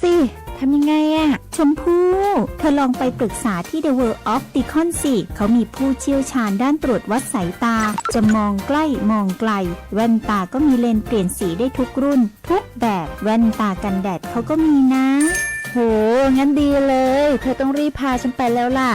สิทำยังไงอะชมพู่เธอลองไปปรึกษาที่ The World of Opticon สิเขามีผู้เชี่ยวชาญด้านตรวจวัดสายตาจะมองใกล้มองไกลแว่นตาก็มีเลนส์เปลี่ยนสีได้ทุกรุ่นทุกแบบแว่นตากันแดดเขาก็มีนะโหงั้นดีเลยเธอต้องรีบพาฉันไปแล้วล่ะ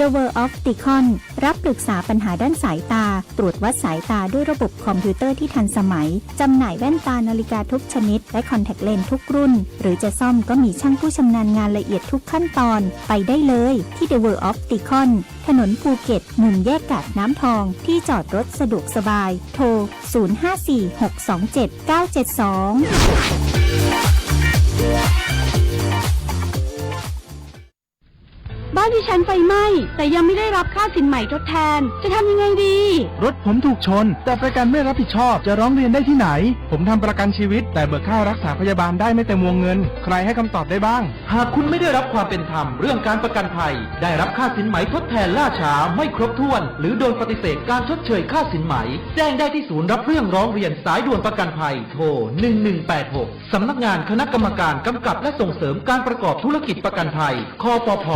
The World of Opticon รับปรึกษาปัญหาด้านสายตาตรวจวัดสายตาด้วยระบบคอมพิวเตอร์ที่ทันสมัยจำหน่ายแว่นตานาฬิกาทุกชนิดและคอนแทคเลนส์ทุกรุ่นหรือจะซ่อมก็มีช่างผู้ชำนาญงานละเอียดทุกขั้นตอนไปได้เลยที่ The World of Opticon ถนนภูเก็ตมุมแยกกาดน้ำทองที่จอดรถสะดวกสบายโทร 0546279772บ้านดิฉันไฟไหม้แต่ยังไม่ได้รับค่าสินใหม่ทดแทนจะทำยังไงดีรถผมถูกชนแต่ประกันไม่รับผิดชอบจะร้องเรียนได้ที่ไหนผมทำประกันชีวิตแต่เบิกค่ารักษาพยาบาลได้ไม่เต็มวงเงินใครให้คำตอบได้บ้างหากคุณไม่ได้รับความเป็นธรรมเรื่องการประกันภัยได้รับค่าสินไหมทดแทนล่าช้าไม่ครบถ้วนหรือโดนปฏิเสธการชดเชยค่าสินไหมแจ้งได้ที่ศูนย์รับเรื่องร้องเรียนสายด่วนประกันภัยโทร1186สำนักงานคณะกรรมการกำกับและส่งเสริมการประกอบธุรกิจประกันภัยคปภ.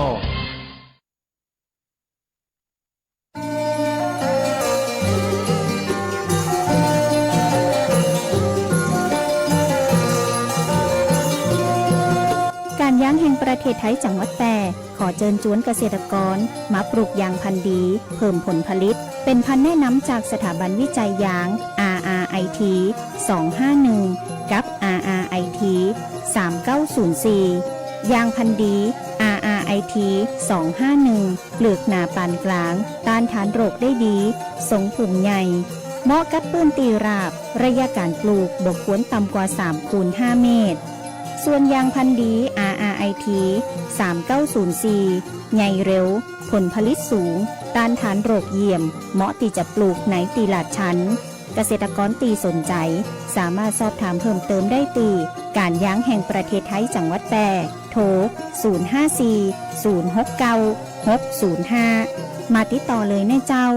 การยางแห่งประเทศไทยจังหวัดแพร่ขอเชิญชวนเกษตรกรมาปลูกยางพันธุ์ดีเพิ่มผลผลิตเป็นพันธุ์แนะนำจากสถาบันวิจัยยาง RRIT 251 กับ RRIT 3904 ยางพันธุ์ดี RRIT 251 เปลือกหนาปานกลางต้านทานโรคได้ดีทรงผุ่มใหญ่เหมาะกับปื้นตีราบระยะการปลูกบกควรต่ำกว่า 3x5 เมตรส่วนยางพันธุ์ดี RRIT 3904 ใหญ่เร็วผลผลิตสูงต้านทานโรคเยี่ยมเหมาะที่จะปลูกในตีลาดชั้นเกษตรกรตีสนใจสามารถสอบถามเพิ่มเติมได้ตีการยางแห่งประเทศไทยจังหวัดแพร่โทร 054-069-605 มาติดต่อเลยนะเจ้า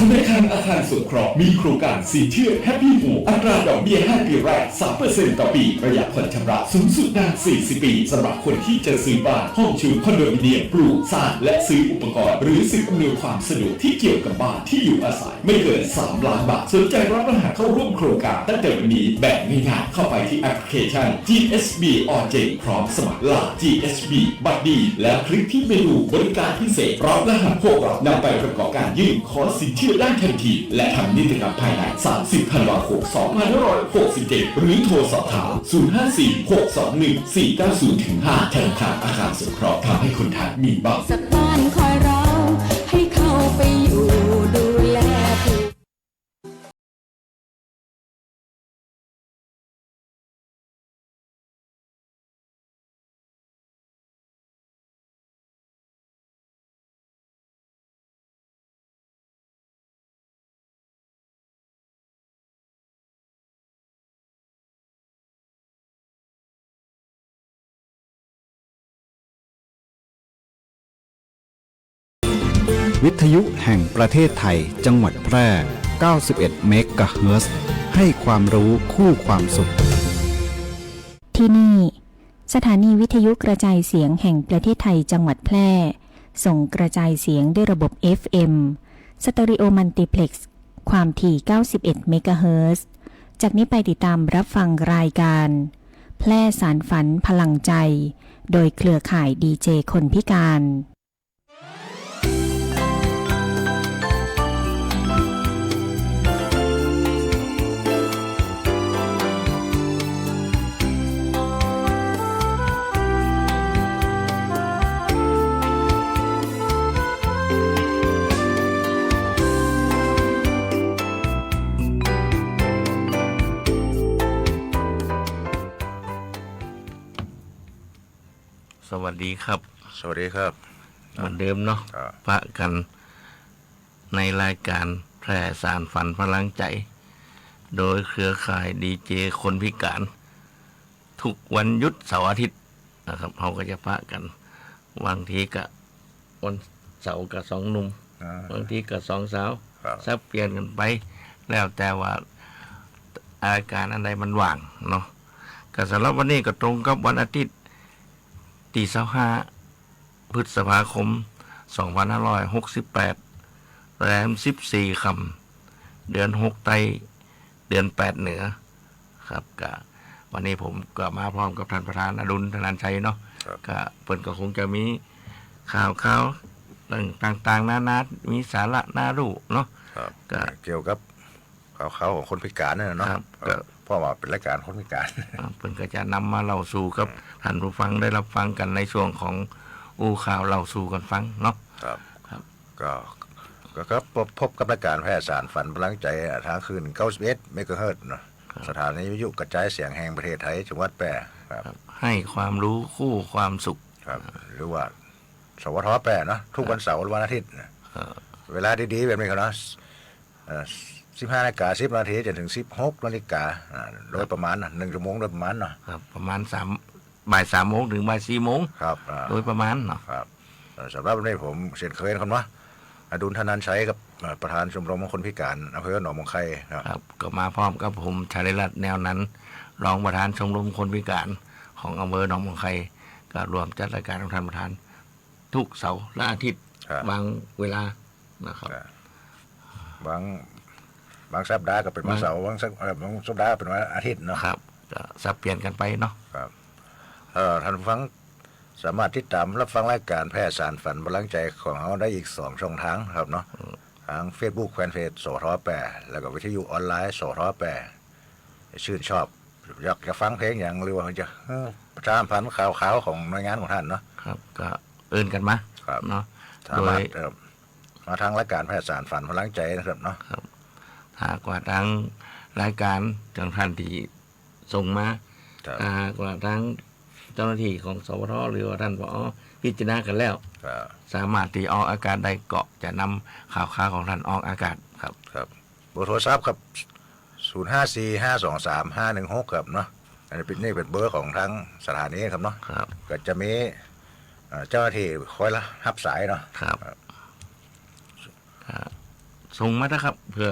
ธนาคารอาคารสงเคราะห์มีโครงการสินเชื่อแฮปปี้ฮูอัตราดอกเบี้ย5ปีแรก 3% ต่อปีระยะผ่อนชำระสูงสุดนาน40 ปีสำหรับคนที่จะซื้อบ้านห้องชุดคอนโดมิเนียมปลูกสร้างและซื้ออุปกรณ์หรือสิ่งอำนวยความสะดวกที่เกี่ยวกับบ้านที่อยู่อาศัยไม่เกิน3 ล้านบาทสนใจรับรหัสเข้าร่วมโครงการตั้งแต่วันนี้แบบง่ายๆเข้าไปที่แอปพลิเคชัน GSB Origin พร้อมสมัครล่า GSB บัตรดีแล้วคลิกที่เมนูบริการพิเศษรับรหัสพวกเรานำไปประกอบการยื่นขอสินเชื่อได้ทันทีและทำนิติกรรมภายใน30 ธันวาคม 2567 หรือโทรสอบถาม 054-621-490-5 ธนาคารอาคารสงเคราะห์ทำให้คนไทยมีบ้านสักบ้านคอยเราให้เข้าไปอยู่ดูแลผู้วิทยุแห่งประเทศไทยจังหวัดแพร่ 91 เมกะเฮิรตซ์ให้ความรู้คู่ความสุขที่นี่สถานีวิทยุกระจายเสียงแห่งประเทศไทยจังหวัดแพร่ส่งกระจายเสียงด้วยระบบ FM สเตอริโอมัลติเพล็กซ์ความถี่ 91 เมกะเฮิรตซ์จากนี้ไปติดตามรับฟังรายการแพร่สารฝันพลังใจโดยเครือข่ายดีเจคนพิการสวัสดีครับสวัสดีครับเหมือนเดิมเนาะพระกันในรายการแพร่สารฝันพลังใจโดยเครือข่ายดีเจคนพิการทุกวันหยุดเสาร์อาทิตย์นะครับเขาก็จะพระกันบางทีก็วันเสาร์กับ2 หนุ่มบางทีกับ2 สาว ครับ สับเปลี่ยนกันไป แล้วแต่ว่าอาการอะไรมันว่างเนาะก็สำหรับวันนี้ก็ตรงกับวันอาทิตย์ที่25 พฤษภาคม 2568 แรม 14 ค่ำเดือน 6 ไตรเดือน 8 เหนือครับก็วันนี้ผมก็มาพร้อมกับท่านประธานอดุลธนันชัยเนาะ ครับ ก็เพิ่นก็คงจะมีข่าวเรื่องต่างๆนานามีสาระน่ารู้เนาะ ครับ ก็ เกี่ยวกับเขาของคนพิการเนี่ยเนาะ ครับก็ เพราะว่าเป็นรายการคนพิการ เพิ่นก็จะนำมาเล่าสู่กับท่านผู้ฟังได้รับฟังกันในช่วงของอู้ข่าวเล่าสู่กันฟังเนาะ ครับ ครับ ก็พบกับรายการแพร่สารฝันพลังใจทางคืน91เมกะเฮิรตซ์เนาะสถานีวิทยุกระจายเสียงแห่งประเทศไทยจังหวัดแพร่ครับ ให้ความรู้คู่ความสุข ครับ หรือว่าสวทแพร่เนาะทุกวันเสาร์วันอาทิตย์นะเวลาดีๆแบบนี้ครับเนาะ15:10 นจนถึง 16 นโดยประมาณ1 ชั่วโมงโดยประมาณเนาะ ครับประมาณบ่าย3 โมงถึงบ่าย4 โมง ครับ โดยประมาณเนาะ ครับสำหรับวันนี้ผมเช่นเคยนะครับเนาะอดุลธนันชัยกับประธานชมรมคนพิการอำเภอหนองมงไคครับ ครับก็มาพร้อมกับผมชาลิรัตน์แนวนั้นรองประธานชมรมคนพิการของอำเภอหนองมงไคก็รวมจัดรายการของท่านประธาน ทุกเสาร์และอาทิตย์ ครับ บางเวลานะครับ บางสัปดาห์ก็เป็นวันเสาร์บางสัปดาห์เป็นวันอาทิตย์เนาะ ครับก็สับเปลี่ยนกันไปเนาะ ครับท่านผู้ฟังสามารถติดตามรับฟังรายการแพร่สารฝันพลังใจของเราได้อีก2 ช่องทางครับเนาะทาง Facebook แฟนเพจสทแปรแล้วก็วิทยุออนไลน์สทแปรชื่นชอบอยากจะฟังเพลงอย่างหรือว่าจะประชาสัมพันธ์ข่าวของหน่วยงานของท่านเนาะ ครับก็เอื่นกันมา ครับ เนาะ สามารถมาทางรายการแพทย์สารฝันพลังใจนะครับเนาะ หากว่าทางรายการจังท่านที่ส่งมา ครับ หากว่าทางเจ้าหน้าที่ของสวทหรือว่าท่านผอพิจารณากันแล้ว ครับ สามารถที่ออกอากาศได้เกาะจะนำข่าวของท่านออกอากาศครับ ครับเบอร์โทรศัพท์ครับ0545235516ครับเนาะอันนี้เป็นเบอร์ของทางสถานีครับเนาะ ครับ ก็จะมีเจ้าหน้าที่คอยรับสายเนาะ ครับส่งมานะครับเพื่อ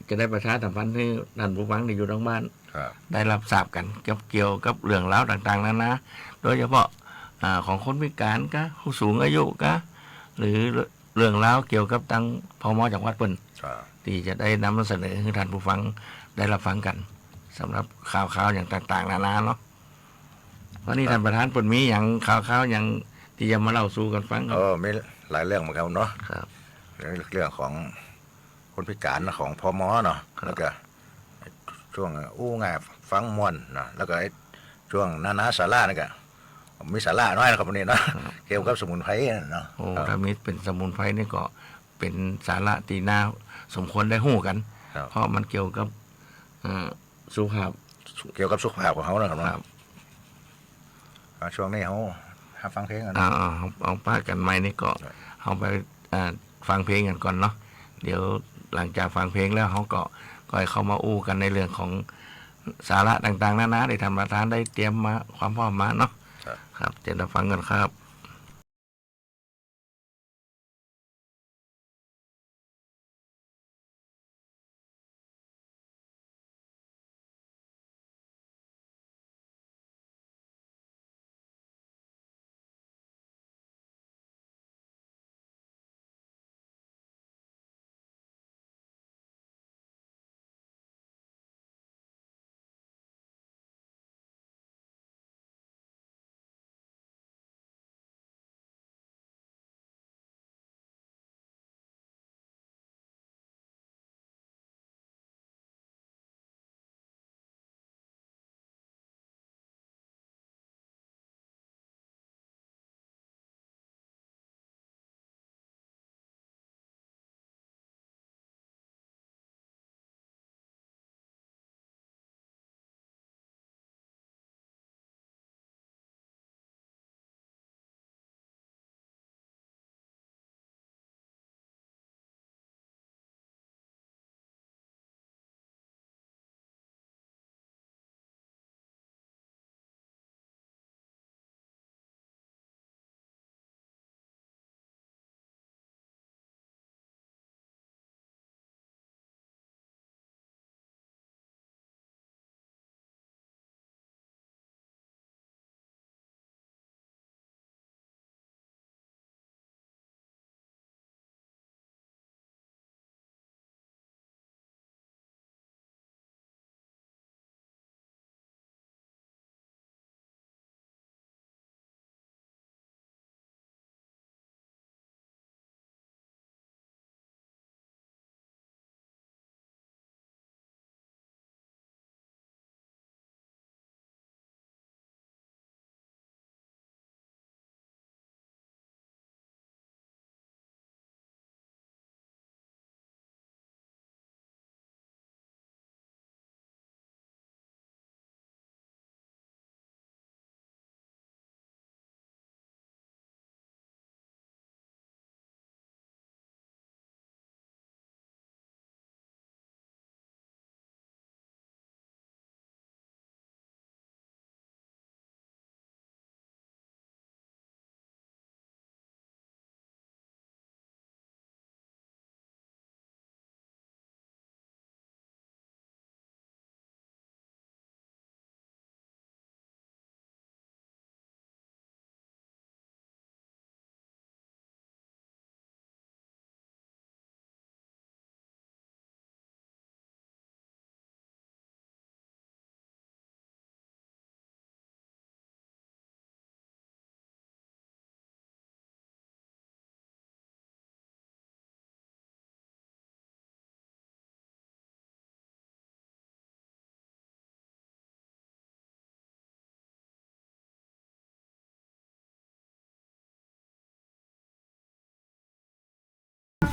จะได้ประชาสัมพันธ์ให้ท่านผู้ฟังที่อยู่ทางบ้าน ครับ ได้รับทราบกันเกี่ยวกับเรื่องราวต่างๆนานาโดยเฉพาะของคนพิการก็ผู้สูงอายุก็หรือเรื่องราวเกี่ยวกับทางพมจังหวัดเปิ้น ครับ ที่จะได้นำเสนอให้ท่านผู้ฟังได้รับฟังกันสำหรับข่าวอย่างต่างๆนานาเนาะวันนี้ท่านประธานเปิ้นมีอย่างข่าวอย่างที่จะมาเล่าสู่กันฟังครับ มีหลายเรื่องเหมือนกันเนาะ ครับ เรื่องของคนพิการของพมเนาะแล้วก็ช่วงอู้ง่ายฟังม่วนเนาะแล้วก็ช่วงนาสาระนี่ก็มีสาระน้อยนะครับวันนี้เนาะเกี่ยวกับสมุนไพรเนาะ โอ้ถ้ามีเป็นสมุนไพรนี่ก็เป็นสาระตีน่าสมควรได้หู้กัน ครับ เพราะมันเกี่ยวกับสุขภาพ เกี่ยวกับสุขภาพของเขานะครับ ค เนาะ รับ ช่วงนี้เขาฟังเพลงกัน เอาป้ากันไหมนี่ก็เอาไปฟังเพลงกันก่อนเนาะเดี๋ยวหลังจากฟังเพลงแล้วเขาก็ให้เข้ามาอู้กันในเรื่องของสาระต่างๆนานาได้ทำประธานได้เตรียมมาความพร้อมมาเนาะครับเดี๋ยวเราฟังกันครับ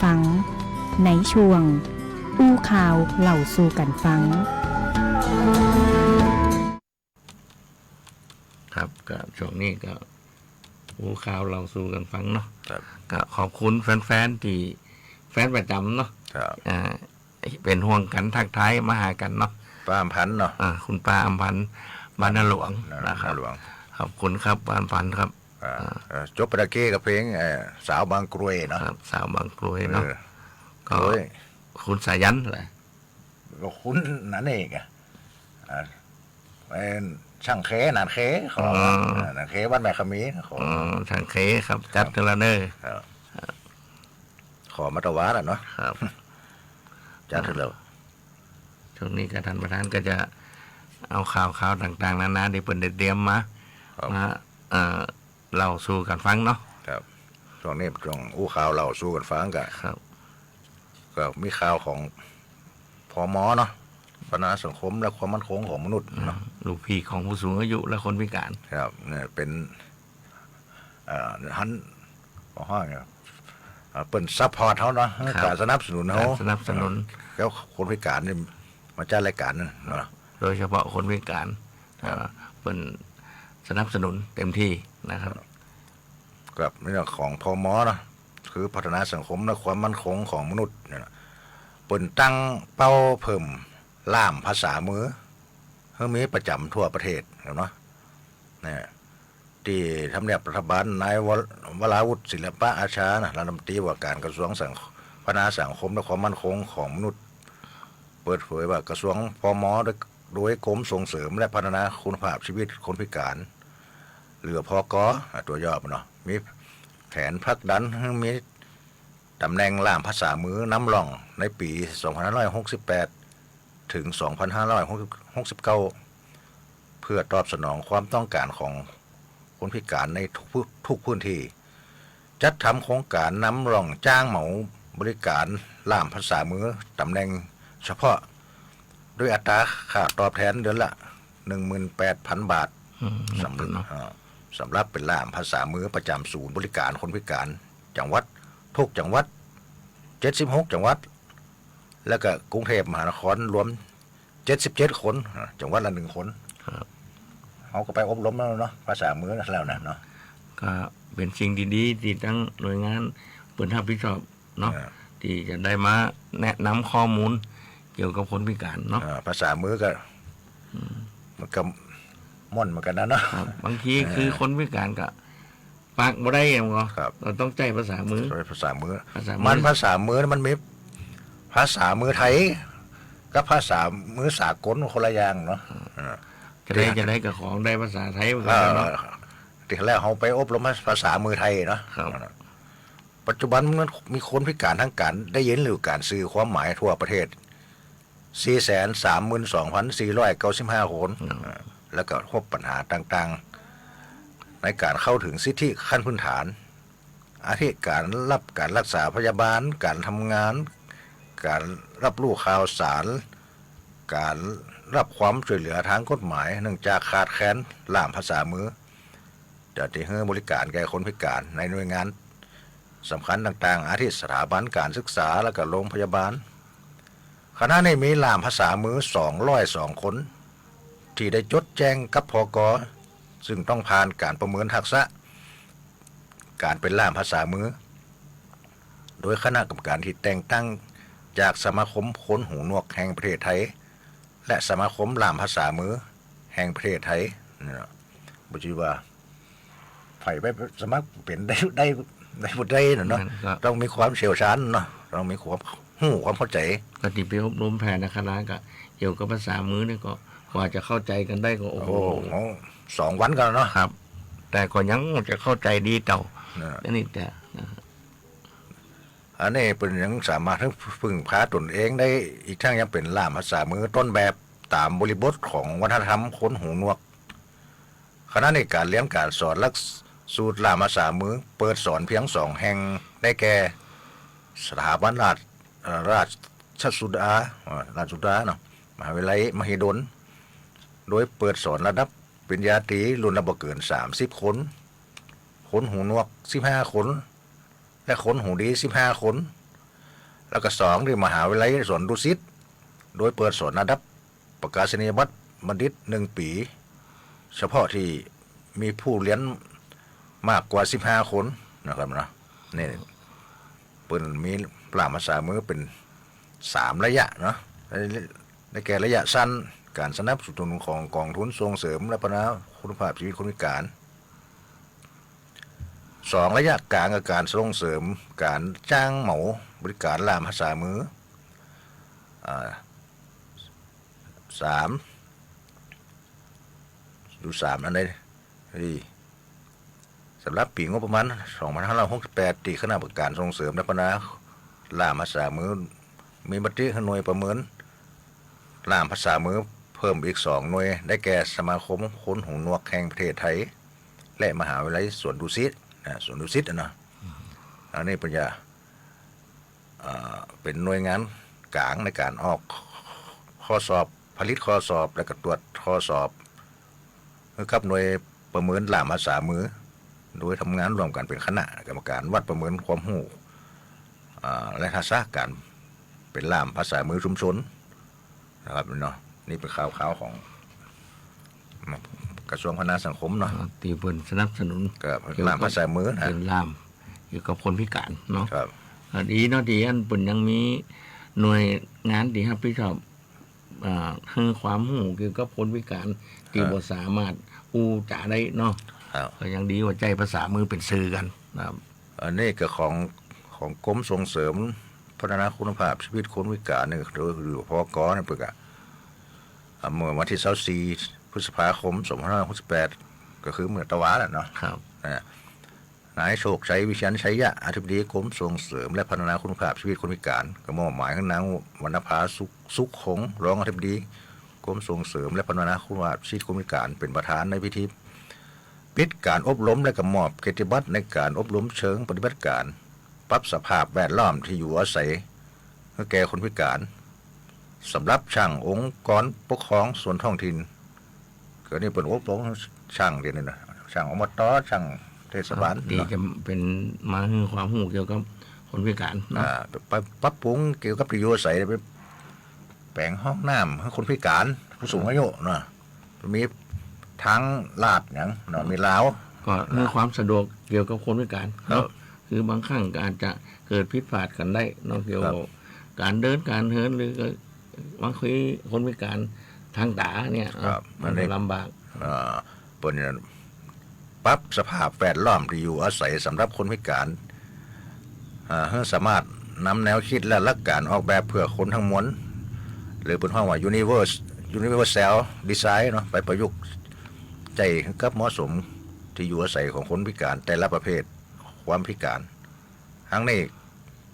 ฟัง ในช่วง อู้ข่าวเล่าสู่กันฟัง ครับก็ช่วงนี้ก็อู้ข่าวเราสู่กันฟังเนาะ ครับ ก็ขอบคุณแฟนๆที่แฟนประจำเนาะ ครับ เป็นห่วงกันทักทายมาหากันเนาะ ป้าอำพันธ์เนาะ คุณป้าอำพันธ์บ้านนาหลวงนะครับ หลวง ขอบคุณครับป้าอำพันธ์ครับ จบไปตะกี้กับเพลงสาวบางกรวยเนาะ ครับสาวบางกรวยเนาะ กรวย คุณสายันแหละ ก็คุ้นนั่นเองเป็นช่างเคนานเคของนานเควัดแม่ขมีขอ ทางเคครับจัดเทเลเนอร์ ขอมาตวาดเนาะ ครับ จัดเถอะเลย ช่วงนี้ก็ท่านประธานก็จะเอาข่าวต่างๆนานาที่เปิดเตรียมมาเล่าสู่กันฟังเนาะ ครับช่วงนี้ช่วงอู้ข่าวเราสู้กันฟังกัน ครับ ก็มีข่าวของพมเนาะปัญหาสังคมและความมั่นคงของมนุษย์เนาะ ลูกพี่ของผู้สูงอายุและคนพิการ ครับเนี่ยเป็นฮันของห้องเนี่ยเป็นซัพพอร์ตเขาเนาะการสนับสนุนเขา สนับสนุน แล้วคนพิการเนี่ยมาจ้างรายการเนาะ โดยเฉพาะคนพิการเป็นสนับสนุนเต็มที่นะครับ กับเรื่องของพมเนาะคือพัฒนาสังคมและความมั่นคงของมนุษย์เนี่ยเปิ่นตั้งเป้าเพิ่มล่ามภาษามือเพื่อมีประจำทั่วประเทศเนาะเนี่ยที่ทำเนียบรัฐบาลนายวราวุฒิศิลปะอาชานะรัฐมนตรีว่าการกระทรวงพัฒนาสังคมและความมั่นคงของมนุษย์เปิดเผยว่ากระทรวงพมโดยกรมส่งเสริมและพัฒนาคุณภาพชีวิตคนพิการหรือพกตัวย่อเนาะมีแผนผลักดันให้มีตำแหน่งล่ามภาษามือน้ำร่องในปี 2568 ถึง 2569 เพื่อตอบสนองความต้องการของคนพิการในทุกพื้นที่จัดทำโครงการน้ำร่องจ้างเหมาบริการล่ามภาษามือตำแหน่งเฉพาะด้วยอัตราค่าตอบแทนเดือนละ 18,000 บาทสำหรับเป็นล่ามภาษามือประจำศูนย์บริการคนพิการจังหวัดทุกจังหวัด76จังหวัดแล้วก็กรุงเทพมหานครรวม77คนจังหวัดละ1คนเขาก็ไปอบรมแล้วเนาะภาษามือแล้วนะเนาะ ก็เป็นสิ่งดีๆที่ทั้งหน่วยงานเปิดรับผิดชอบเนาะที่จะได้มาแนะนำข้อมูลเกี่ยวกับคนพิการเนาะ ภาษามือก็มันก็ม่อนเหมือนกันนะเนาะ บางทีคือคนพิการก็ปากบ่ได้เองก็เราต้องใจภาษามือ ภาษามือ มัน ภาษามือมันมีภาษามือไทยกับภาษามือสากลคนละอย่างเนาะ จะได้กับของได้ภาษาไทยเหมือนกันเนาะ ที่แรกเขาไปอบรมภาษามือไทยเนาะปัจจุบันมันมีคนพิการทั้งการได้ยินหรือการสื่อความหมายทั่วประเทศ 432,495 คนแล้วก็พบปัญหาต่างๆในการเข้าถึงสิทธิขั้นพื้นฐานอาทิการรับการรักษาพยาบาลการทำงานการรับรู้ข่าวสารการรับความช่วยเหลือทางกฎหมายเนื่องจากขาดแคลนล่ามภาษามือจะที่ให้บริการแก่คนพิการในหน่วยงานสำคัญต่างๆอาทิสถาบันการศึกษาและก็โรงพยาบาลคณะนี้มีล่ามภาษามือ202คนที่ได้จดแจ้งกับพก.ซึ่งต้องผ่านการประเมินทักษะการเป็นล่ามภาษามือโดยคณะกรรมการที่แต่งตั้งจากสมาคมคนหูหนวกแห่งประเทศไทยและสมาคมล่ามภาษามือแห่งประเทศไทยบุจีว่าไผ่ไปสมัครเป็นได้บุได้เนาะต้องมีความเชี่ยวชาญเนาะต้องมีความเข้าใจ ปฏิบัติอบรมแผนคณะก็เกี่ยวกับภาษามือนี่ก็กว่าจะเข้าใจกันได้ก็โอ้โห 2 วันกันเนาะ ครับ แต่ก็ยังจะเข้าใจดีเต่านี่แต่ อันนี้เป็นยังสามารถพึ่งพาตนเองได้อีกทั้งยังเป็นล่ามภาษามือต้นแบบตามบริบทของวัฒนธรรมคนหูหนวกคณะในการเรียนการสอนหลักสูตรล่ามภาษามือเปิดสอนเพียง2 แห่งได้แก่สถาบันราชสุดาเนาะมหาวิทยาลัยมหิดลโดยเปิดสอนระดับปริญญาตรีรุ่นละบ่เกิน30 คนคนหูหนวก15 คนและคนหูดี15 คน แล้วก็2ที่มหาวิทยาลัยสวนดุสิตโดยเปิดสอนระดับประกาศนียบัตรบัณฑิต1 ปีเฉพาะที่มีผู้เรียนมากกว่า15 คนนะครับนะนี่เปิดมีปราบภาษามือเป็น3 ระยะเนาะในแก่ระยะสั้นการสนับสนุนของกองทุนส่งเสริมและพัฒนาคุณภาพชีวิตคนพิการ2 ระยะกลางกับการส่งเสริมการจ้างเหมาบริการล่ามภาษามือ3ดู3อันใดที่สำหรับปีงบประมาณ2568ที่คณะกรรมการส่งเสริมและพัฒนาล่ามภาษามือมีมติให้หน่วยประเมินล่ามภาษามือเพิ่มอีก2 หน่วยได้แก่สมาคมคนหูหนวกแห่งประเทศไทยและมหาวิทยาลัยสวนดุสิตสวนดุสิตนะอันนี้เป็นเป็นหน่วยงานกลางในการออกข้อสอบผลิตข้อสอบและก็ตรวจข้อสอบกับหน่วยประเมินล่ามภาษามือโดยทำงานร่วมกันเป็นคณะกรรมการวัดประเมินความรู้และทักษะการเป็นล่ามภาษามือชุมชนนะครับเนาะนี่เป็นข่าวของกระทรวงพัฒนาสังคมเนาะตีเปิ่นสนับสนุนกับล่ามภาษามือนะเป็นล่ามเกี่ยวกับคนพิการเนาะครับดีเนาะดีอันเปิ่นยังมีหน่วยงานที่รับผิดชอบให้ความรู้เกี่ยวกับคนพิการที่บ่สามารถอู้จ๋าได้เนาะก็ยังดีว่าใจภาษามือเป็นสื่อกันนะครับอันนี้ก็ของกรมส่งเสริมพัฒนาคุณภาพชีวิตคนพิการนี่หรือพกนี่เปิดเมื่อวันที่24 พฤษภาคม 2568ก็คือเมื่อตะวันเนาะครับนายโชคชัยวิเชียรชัยยะอธิบดีกรมส่งเสริมและพัฒนาคุณภาพชีวิตคนพิการก็มอบหมายให้นางวรรณภาสุขคงรองอธิบดีกรมส่งเสริมและพัฒนาคุณภาพชีวิตคนพิการเป็นประธานในพิธีปิดการอบรมและก็มอบเกียรติบัตรในการอบรมเชิงปฏิบัติการปรับสภาพแวดล้อมที่อยู่อาศัยให้แก่คนพิการสำหรับช่างองค์กรปกครองส่วนท้องถิ่นก็นี่เป็นอบรมช่างเดียวนี่นะช่างอบตช่างเทศบาลดีจะเป็นมาให้ความรู้เกี่ยวกับคนพิการปรับปรุงเกี่ยวกับที่อยู่อาศัยไปแปลงห้องน้ำให้คนพิการผู้สูงอายุนะมีทางลาดอย่างเนาะมีล้าวก็เพื่อความสะดวกเกี่ยวกับคนพิการคือบางครั้งอาจจะเกิดผิดพลาดกันได้นอกเกี่ยวกับการเดินการเหินหรือบางทีคนพิการทางตาเนี่ยมันลำบากปนปรับสภาพแวดล้อมที่อยู่อาศัยสำหรับคนพิการให้สามารถนำแนวคิดและหลักการออกแบบเพื่อคนทั้งมวลหรือเป็นห้องว่า universal design เนาะไปประยุกต์ใจกับเหมาะสมที่อยู่อาศัยของคนพิการแต่ละประเภทความพิการทั้งนี้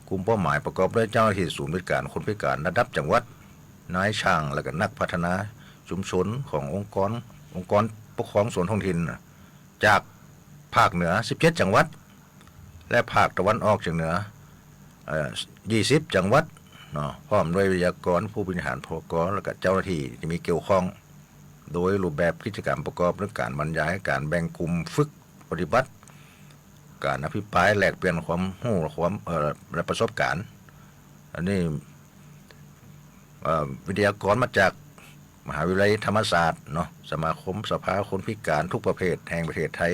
กลุ่มเป้าหมายประกอบด้วยเจ้าหน้าที่ศูนย์บริการคนพิการระดับจังหวัดนายช่างและก็นักพัฒนาชุมชนขององค์กรปกครองส่วนท้องถิ่นจากภาคเหนือ17 จังหวัดและภาคตะวันออกเฉียงเหนือ20 จังหวัดเนาะพร้อมด้วยวิทยากรผู้บริหารพกและก็เจ้าหน้าที่ที่มีเกี่ยวข้องโดยรูปแบบกิจกรรมประกอบด้วยการบรรยายการแบ่งกลุ่มฝึกปฏิบัติการอภิปรายแลกเปลี่ยนความรู้ความและประสบการณ์อันนี้วิทยากรมาจากมหาวิทยาลัยธรรมศาสตร์เนาะสมาคมสภาคนพิการทุกประเภทแห่งประเทศไทย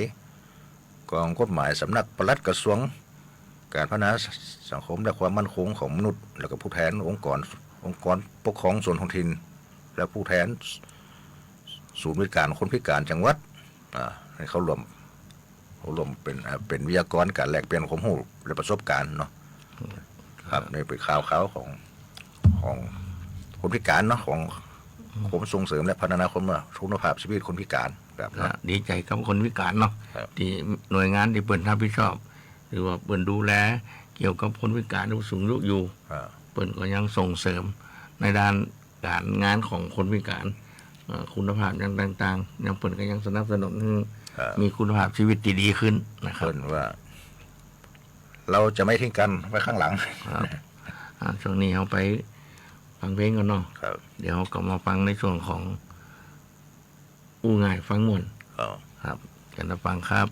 กองกฎหมายสำนักปลัดกระทรวงการพัฒนาสังคมและความมั่นคงของมนุษย์แล้วก็ผู้แทนองค์กรปกครองส่วนท้องถิ่นและผู้แทนศูนย์บริการคนพิการจังหวัดให้เขารวมเป็นวิทยากรการแลกเปลี่ยนความรู้และประสบการณ์เนาะครับนี่เป็นข่าวของคนพิการเนาะของกรมส่งเสริมและพัฒนาคุณภาพชีวิตคนพิการแบบดีใจกับคนพิการเนาะที่หน่วยงานที่เปิดรับผิดชอบหรือว่าเปิดดูแลเกี่ยวกับคนพิการผู้สูงอายุอยู่เปิดก็ยังส่งเสริมในด้านการงานของคนพิการคุณภาพอย่างต่างๆยังเปิดก็ยังสนับสนุนมีคุณภาพชีวิตที่ดีขึ้นนะครับว่าเราจะไม่ทิ้งกันไว้ข้างหลังช่วงนี้เราไปฟังเพลงกันเนาะเดี๋ยวก็มาฟังในช่วงของอู้ง่ายฟังม่วนครับกันจะฟังครับ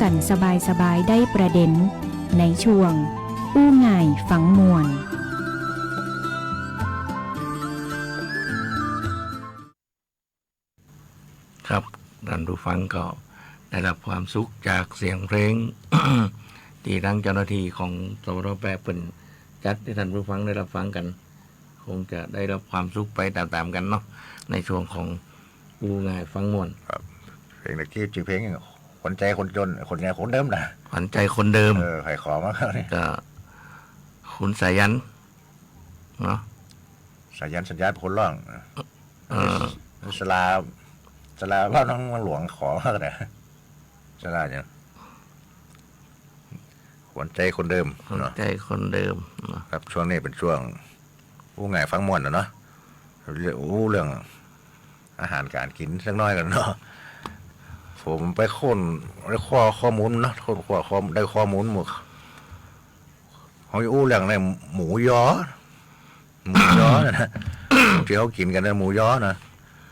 กันสบายๆได้ประเด็นในช่วงอู้ง่ายฝังมวลครับท่านผู้ฟังก็ได้รับความสุขจากเสียงเพลง ที่ทางเจ้าหน้าที่ของสวทแปรเป็นจัดให้ท่านผู้ฟังได้รับฟังกัน คงจะได้รับความสุขไปตามๆกันเนาะในช่วงของอู้ง่ายฟังมวล ครับเพลงตะกี้ชื่อเพลงคนใจคนจนคนไงคนเดิมนะ ขวัญใจคนเดิม ไข่ของมาครับนี่ ก็คุณสายันเนาะ สายันสัญญาเป็นคนร้อง เออ สลาบ้านน้องหลวงขอมาก็ได้สลาเนี่ยคนใจคนเดิม ขวัญ เนาะ ใจคนเดิมเนาะ ครับช่วงนี้เป็นช่วงอู้ไงฟังม่วนนะเนาะเรื่องอาหารการกินสักน้อยกันเนาะผมไปค้นได้ข้อมูลเนาะค้นได้ข้อมูลหมดเขาอู้เรื่องในหมูยอนะที่เขากินกันนะหมูยอนะ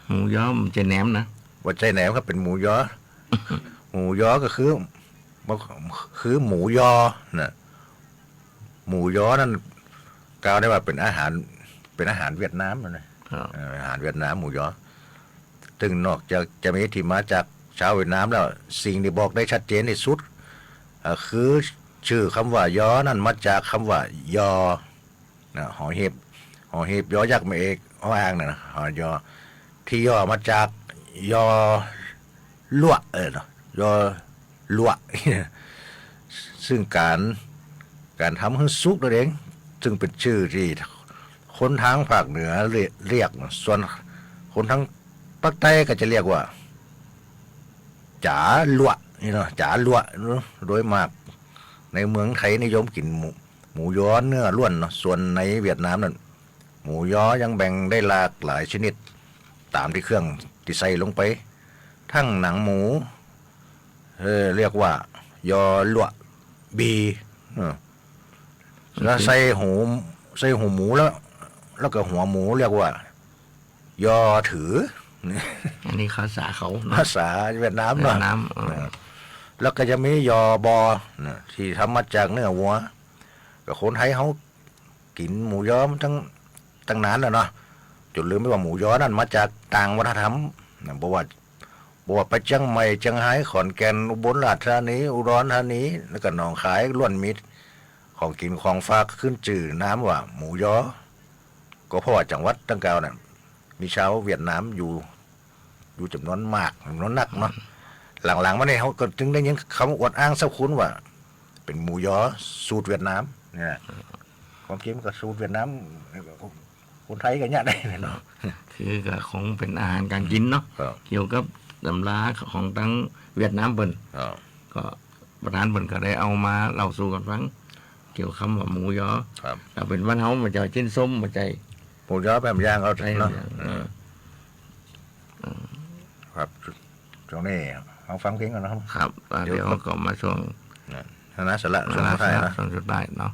หมูย้อมจะแหนมนะ ว่าใจแหนมครับเป็นหมูยอ หมูยอก็คือหมูยอนะหมูยอนั่นกล่าวได้ว่าเป็นอาหารเวียดนามนะ อาหารเวียดนามหมูยอซึ่งนอกจากจะมีที่มาจากชาวเวียดนามแล้วสิ่งที่บอกได้ชัดเจนที่สุดคือชื่อคำว่ายอนั่นมาจากคำว่ายอนะหอเห็บยอยักษ์ไม่เอกอ้างนะหอยอที่ย่อมาจากยอลวกเนาะยอลวก ซึ่งการทำให้สุกนั่นเองซึ่งเป็นชื่อที่คนทางภาคเหนือเรียกส่วนคนทางภาคใต้ก็จะเรียกว่าจ๋าลวกนี่เนาะจ๋าลวกโดยมากในเมืองไทยนิยมกินหมูยอเนื้อล้วนเนาะส่วนในเวียดนามนั่นหมูยอยังแบ่งได้หลากหลายชนิดตามที่เครื่องที่ใส่ลงไปทั้งหนังหมูเรียกว่ายอลวกบีแล้วใส่หูหมูแล้วก็หัวหมูเรียกว่ายอถือ อันนี้ภาษาเขา ภาษาเวียดนาม เวีย เนาะ ดนาม แล้วก็จะมียอบอที่ทำมาจากเนื้อวัวกับคนไทยเขากินหมูยอมันตั้งนานแล้วเนาะจนลืมไปว่าหมูยอนั่นมาจากต่างวัฒนธรรมบอกว่าไปเชียงใหม่เชียงรายขอนแก่นอุบลราชธานีอุดรธานีแล้วก็หนองคายล้วนมิตรของกินของฝากขึ้นจื่อน้ำว่าหมูยอก็เพราะว่าจังหวัดตั้งเก่าน่ะมีชาวเวียดนามอยู่จำนวนมากจำนวนนักเนาะหลังๆมาเนี่ยเขาก็จึงได้ยินคำอวดอ้างสับคุ้นว่าเป็นหมูยอสูตรเวียดนามเนี่ยความจริงก็สูตรเวียดนามคนไทยกันเนี่ยได้เนาะ คือก็ของเป็นอาหารการกินเนาะ ครับ เกี่ยวกับตำราของทั้งเวียดนามเปิ้นก็ประธานเปิ้นก็ได้เอามาเล่าสู่กันฟัง เกี่ยวคำว่าหมูยอ ครับ ถ้าเป็นวันเฮามันจะชิ้นส้มมันใจ หมูยอแบบย่างเอา ใช่ เนาะ เออ ครับช่วงนี้เอาฟังเพลงกันนะครับ ครับเดี๋ยวก็มาช่วง นะสละช่วงท้ายนะ ช่วงสุดท้ายเนาะ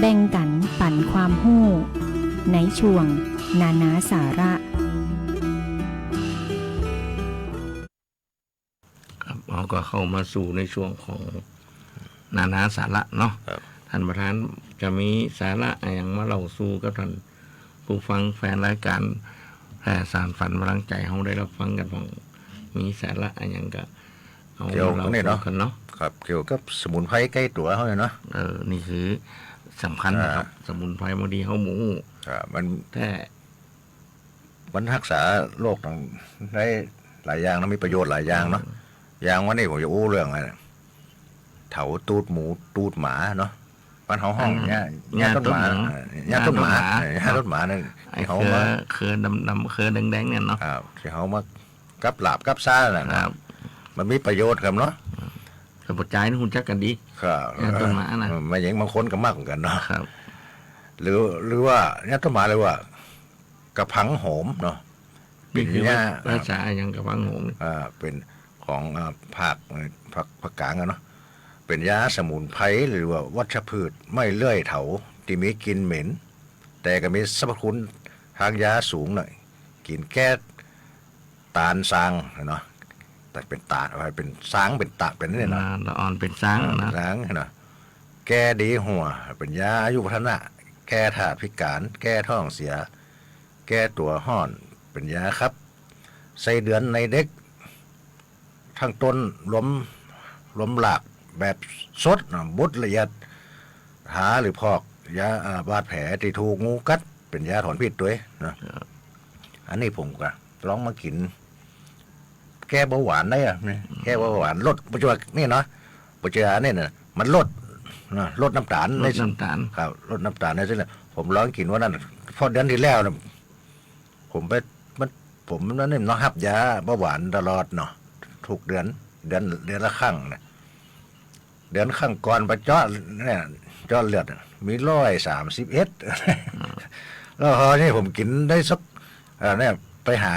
แบ่งกันปันความหู้ในช่วงนานาสาระครับเราก็เข้ามาสู่ในช่วงของนานาสาระเนาะท่านประธานจะมีสาระอย่างมาเล่าสู่กับท่านผู้ฟังแฟนรายการแพร่สารฝันพลังใจเขาได้รับฟังกันบ้างมีสาระอย่างก็เอา เกี่ยว เรา กับนี่เนาะ กันเนาะ ครับเกี่ยวกับสมุนไพรใกล้ตัวเขาเนี่ยเนาะ นี่คือสำคัญนะครับสมุนไพรบางทีเขาหมู มัน แท้ มันรักษาโรคต่างได้หลายอย่างนะมีประโยชน์หลายอย่างเนาะอย่างวันนี้ผมจะอู้เรื่องอะไรเถาตูดหมูตูดหมาเนาะบ้านเขาห้องเนี่ยต้นหมาเนี่ยต้นหมาเนี่ย ไอ้ ที่เขา เครือดำเครือแดงๆเนี่ยเนาะ ที่เขามากับหลาบกับซ่าแหละครับมันมีประโยชน์ครับเนาะ กระปุกใจนี่คุณจักกันดี ครับ เนี่ยต้นหมานะ มาอย่างบางคนก็มากเหมือนกันเนาะ ครับ หรือว่าเนี่ยต้นหมาเลยว่ากระพังโหมเนาะ นี่คือ เนี่ย ภาษาอย่างกับวังหงส์ เป็นของภาคกลางอะเนาะเป็นยาสมุนไพรหรือว่าวัชพืชไม่เลื่อยเถาที่มีกลิ่นเหม็น แต่ก็มีสรรพคุณทางยาสูงหน่อยกินแก้ตาลซางเนาะแต่เป็นตาลอะไรเป็นซางเป็นตาเป็นนี่เนาะ ละอ่อนเป็นช้างนะ ซางเนาะแก้ดีหัวเป็นยาอายุวัฒนะแก้ธาตุพิการ แก้ท้องเสีย แก้ตัวห่อนเป็นยาครับใส่เดือนในเด็กทั้งต้นล้มหลากแบบสดนะบดละเอียดหาหรือพอกยาบาดแผลที่ถูกงูกัดเป็นยาถอนพิษด้วยนะอันนี้ผมก็ลองมากิน แก้เบาหวานได้อะนี่แก้เบาหวานลดปัจจุบันนี่เนาะปัจจุบันนี่นะมันลดน้ำตาล ลดน้ำตาล ครับลดน้ำตาลในซึ่งผมลองกินว่านั่นพอเดือนที่แล้วนะผมนั่นนี่เนาะหับยาเบาหวานตลอดเนาะทุกเดือนละครั้งนะเดือนข้างก่อนไปเจาะเนี่ยเจาะเลือดมี131แล้วพอนี่ผมกินได้สักเนี่ยไปหา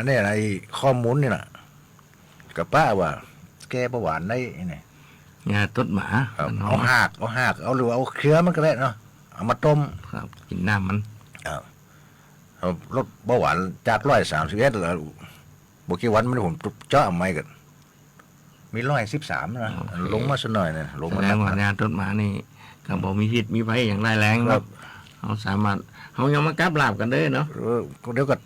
เนี่ยไอ้ข้อมูลนี่นะกับป้าว่า แก้เบาหวานได้เนี่ย ยาต้นหมา เอาหากเอาหรือเอาเครือมันก็ได้เนาะเอามาต้ม ครับ กินน้ำมัน เอาลดเบาหวานจาก131แล้วบกี่วันมันผมเจาะไม่กันมี113นะลงมาสักหน่อยเนี่ยลง แส มา ดงว่ายาต้นหมานี่ก็บอกมีพิษมีภัยอย่างร้ายแรงครับเขาสามารถเขายังมากับลาบกันได้เนาะ เดี๋ยวก็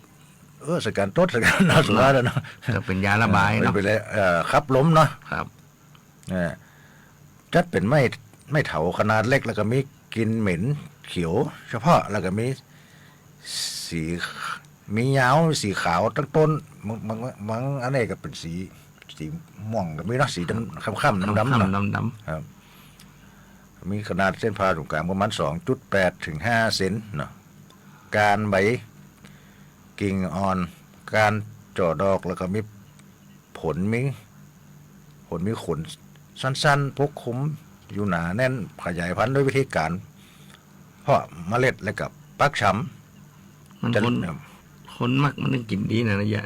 สการต้นสการน่าสุดแล้วเนาะ ก็เป็นยาระบายเนาะ ไปเลยครับล้มเนาะ ครับ จัดเป็นไม่เถาขนาดเล็กแล้วก็มีกินเหม็นเขียว เฉพาะแล้วก็สีมียาวสีขาวตั้งต้นบางอันนี้ก็เป็นสีม่วงก็มีเนาะสีค่ำๆดำๆเนาะ ดำ ครับมีขนาดเส้นผ่าศูนย์กลางประมาณ 2.8 ถึง 5 เซนเนาะการใบกิ่งอ่อนการจ่อดอกแล้วก็มีผลมีขนสั้นๆพกคุ้มอยู่หนาแน่นขยายพันธุ์ด้วยวิธีการเพาะเมล็ดแล้วกับปักช้ำ มัน จะ คนมักมันต้องกินดีนะย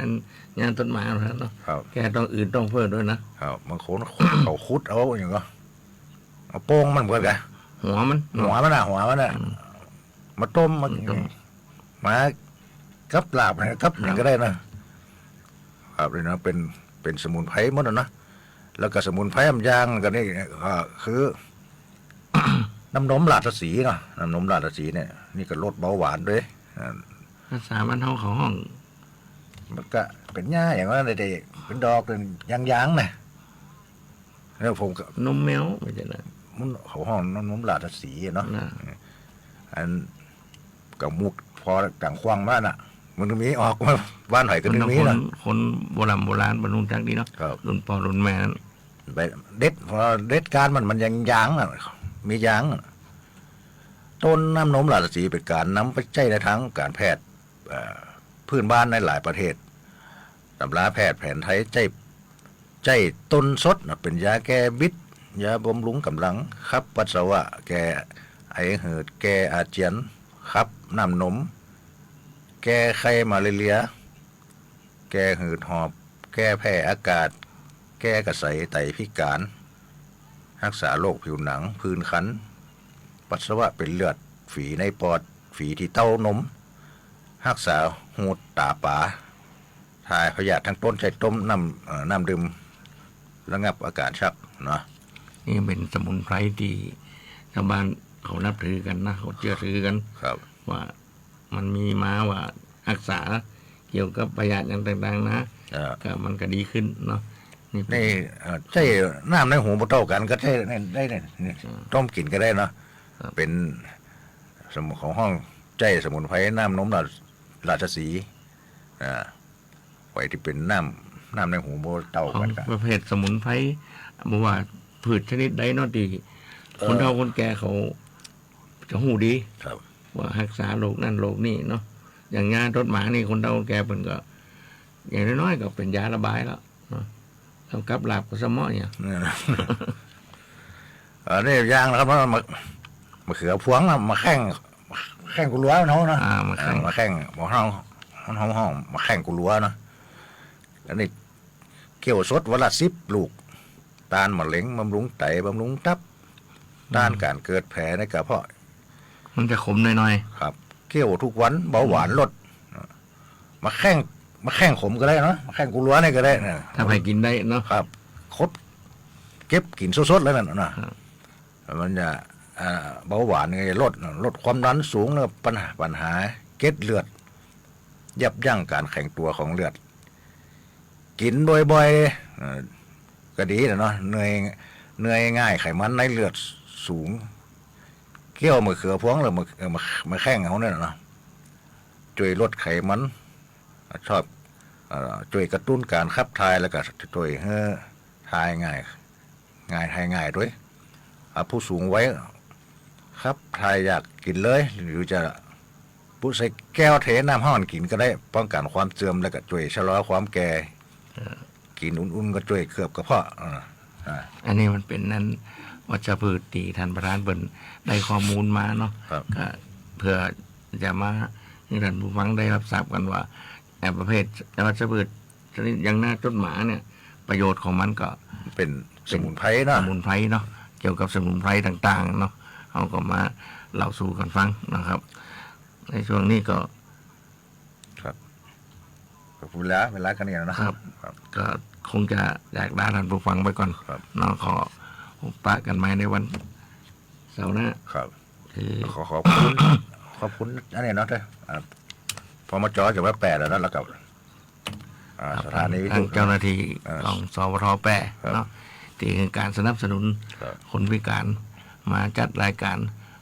าต้นหมาเนาะ ครับ แกต้องอื่นต้องเพิ่มด้วยนะครับ บางคนเขาคุดเอาอย่างก็เอาโป้งมันเหมือนกัน หัวมัน หัวมันน่ะมาต้มมากับลาบนะกับอย่างก็ได้นะครับเลยนะเป็นสมุนไพรหมดนะแล้วก็สมุนไพรอันยางกันนี่คือ น้ำนมหลาดสีเนาะน้ำนมหลาดสีเนี่ยนี่ก็ลดเบาหวานด้วย ภาษาบ้านเขาห้อง มันก็เป็นหญ้าอย่างนั้นเด็กๆเป็นดอกเป็นยางๆนะแล้วผมก็ นมแมวไม่ใช่นะ มันเขาห้องน้ำนมหลาดสีเนาะ นะ อันกับมุกพอต่างควางบ้านอ่ะ มันก็มีออกมาบ้านหอยก็มีนะ คนโบราณบรรลุจักดีเนาะ ครับ รุ่นพ่อรุ่นแม่นั้น ไปพอเด็ดการมันยังยางอ่ะมียางต้นน้ำนมหลาดสีเป็นการนำไปใช้ในทางการแพทย์พื้นบ้านในหลายประเทศตำราแพทย์แผนไทยใจต้นสดเป็นยาแก้บิดยาบำรุงกำลังครับปัสสาวะแก้ไอหืดแก้อาเจียนครับน้ำนมแก้ไข้มาเรียแก้หืดหอบแก้แพ้อากาศแก้กระใสไตพิการรักษาโรคผิวหนังพื้นคัน ปัสสาวะเป็นเลือดฝีในปอดฝีที่เต้านมรักษาหูดตาปาถ่ายพยาธิทั้งต้นใช้ต้มน้ำดื่มระงับอาการชักเนาะ นี่เป็นสมุนไพรที่ชาวบ้านเขานับถือกันนะเขาเชื่อถือกัน ครับ ว่ามันมีมาว่ารักษาเกี่ยวกับพยาธิอย่างต่างๆนะก็มันก็ดีขึ้นเนาะนี่เป็น นี่ใช่น้ำในหูบ่เท่ากันก็ใช่ได้นี่ต้มกินก็ได้เนาะเป็นสมุนของห้องใจสมุนไพรน้ำนมราชสีห์ไว้ที่เป็นน้ำในหูบ่เท่า ขอ กั ง นกัน ประเภทสมุนไพรบอกว่าพืชชนิดใดเนาะที่คนเฒ่าคนแก่เขาจะหูดี ครับ ว่ารักษาโรคนั่นโรคนี่เนาะอย่างงานรถหมานี่คนเฒ่าคนแก่เพิ่นก็ อย่างน้อยๆก็เป็นยาระบายแล้วเนาะแล้วกับหลับกับสมอเนี่ย นี่นะ นี่ย่างนะครับมะเขือพวงนะมาแข่งกูรั้วเนาะนะ มาแข่ง มาแข่งบอกห้องมาแข่งกูรั้วเนาะแล้วนี่เกี่ยวสดวันละ10 ลูกต้านมะเร็งบำรุงไตบำรุงตับต้านการเกิดแผลในกระเพาะ มันจะขมหน่อย ครับเกี่ยวทุกวันเบาหวานลดมาแข่งขมก็ได้เนาะมาแข่งกูรั้วนี่ก็ได้นะ ๆถ้าไปกินได้เนาะ ครับคดเก็บกินสดๆแล้วนั่นนะมันจะเบาหวานไงลดความดันสูงแล้วปัญหาเก็ดเลือด ยับยั้งการแข็งตัวของเลือด กินบ่อยๆก็ดีนะเนาะเหนื่อยง่ายไขมันในเลือดสูงเกี่ยวมะเขือพวงหรือมาแข้งเขาเนี่ยเนาะช่วยลดไขมันชอบช่วยกระตุ้นการขับถ่ายแล้วก็ช่วยให้ถ่ายง่ายถ่ายง่ายด้วยผู้สูงไว้ครับถ่ายอยากกินเลยหรือจะผู้ใส่แก้วเทน้ำห้อนกินก็ได้ป้องกันความเสื่อมแล้วก็ช่วยชะลอความแก่กินอุ่นๆก็ช่วยเคลือบกระเพาะอันนี้มันเป็นนั้นวัชพืชตีท่านประธานเบิ่นได้ข้อมูลมาเนาะ ครับ ก็เพื่อจะมาให้ท่านผู้ฟังได้รับทราบกันว่าประเภทวัชพืชชนิดอย่างหน้าต้นหมาเนี่ย ประโยชน์ของมันก็ เป็นสมุนไพรเนาะ สมุนไพรเนาะเกี่ยวกับสมุนไพรต่างๆเนาะเขาก็มาเล่าสู่กันฟังนะครับ ในช่วงนี้ก็ ครับเวลากันเนี่ยนะครับ ก็คงจะอยากลาท่านผู้ฟังไปก่อน ครับ เนาะขอปะกันใหม่ในวันเสาร์หน้า ครับ คือ ขอบคุณ ขอบคุณอันนี้เนาะเด้อพอมาจอจะว่า8แล้วกับสถานีวิท ทาง ยุ เจ้าหน้าที่ อ่า ของสวทแปร ครับ เนาะที่คือการสนับสนุน ครับ คนพิการมาจัดรายการ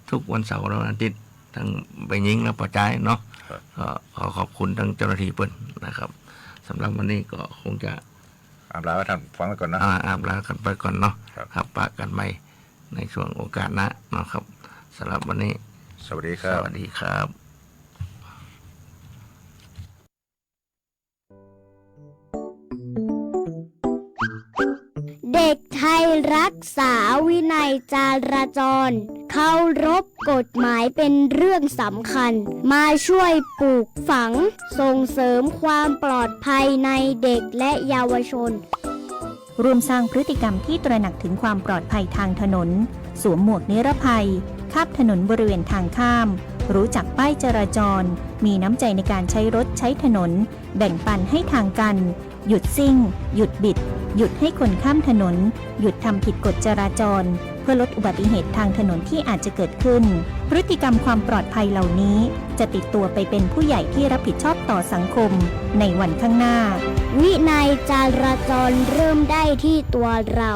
ทุกวันเสาร์และวันอาทิตย์ทั้งไปยิงและประจายเนาะก็ขอขอบคุณทั้งเจ้าหน้าที่เปิ้นนะครับสำหรับวันนี้ก็คงจะ อาบลาไว้ท่านฟังไว้ก่อนนะ อาบลากันไปก่อนเนาะ ครับ ครับปะกันใหม่ในช่วงโอกาสหน้าเนาะครับสำหรับวันนี้ สวัสดีค ส รับ วัสดีครับ เด็กไทยรักษาวินัยจราจรเคารพกฎหมายเป็นเรื่องสำคัญ มาช่วยปลูกฝังส่งเสริมความปลอดภัยในเด็กและเยาวชน ร่วมสร้างพฤติกรรมที่ตระหนักถึงความปลอดภัยทางถนน สวมหมวกนิรภัยข้ามถนนบริเวณทางข้าม รู้จักป้ายจราจร มีน้ำใจในการใช้รถใช้ถนน แบ่งปันให้ทางกัน หยุดซิ่ง หยุดบิด หยุดให้คนข้ามถนน หยุดทำผิดกฎจราจร เพื่อลดอุบัติเหตุทางถนนที่อาจจะเกิดขึ้น พฤติกรรมความปลอดภัยเหล่านี้ จะติดตัวไปเป็นผู้ใหญ่ที่รับผิดชอบต่อสังคม ในวันข้างหน้า วินัยจราจรเริ่มได้ที่ตัวเรา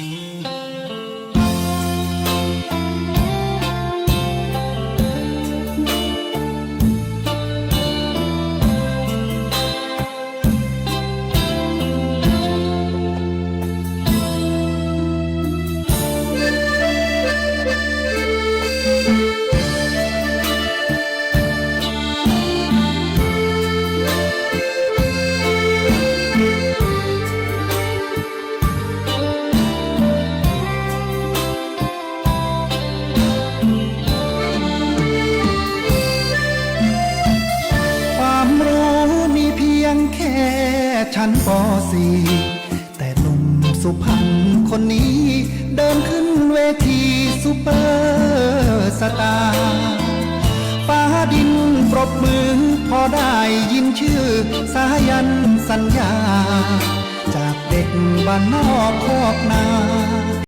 วามรู้มีเพียงแค่ชั้นป .4 แต่หนุ่มสุพรรณคนนี้เดินขึ้นเวทีซุปเปอร์สตาร์ฟ้าดินปรบมือพอได้ยินชื่อสายันสัญญา จากเด็กบ้านนอกคอกนา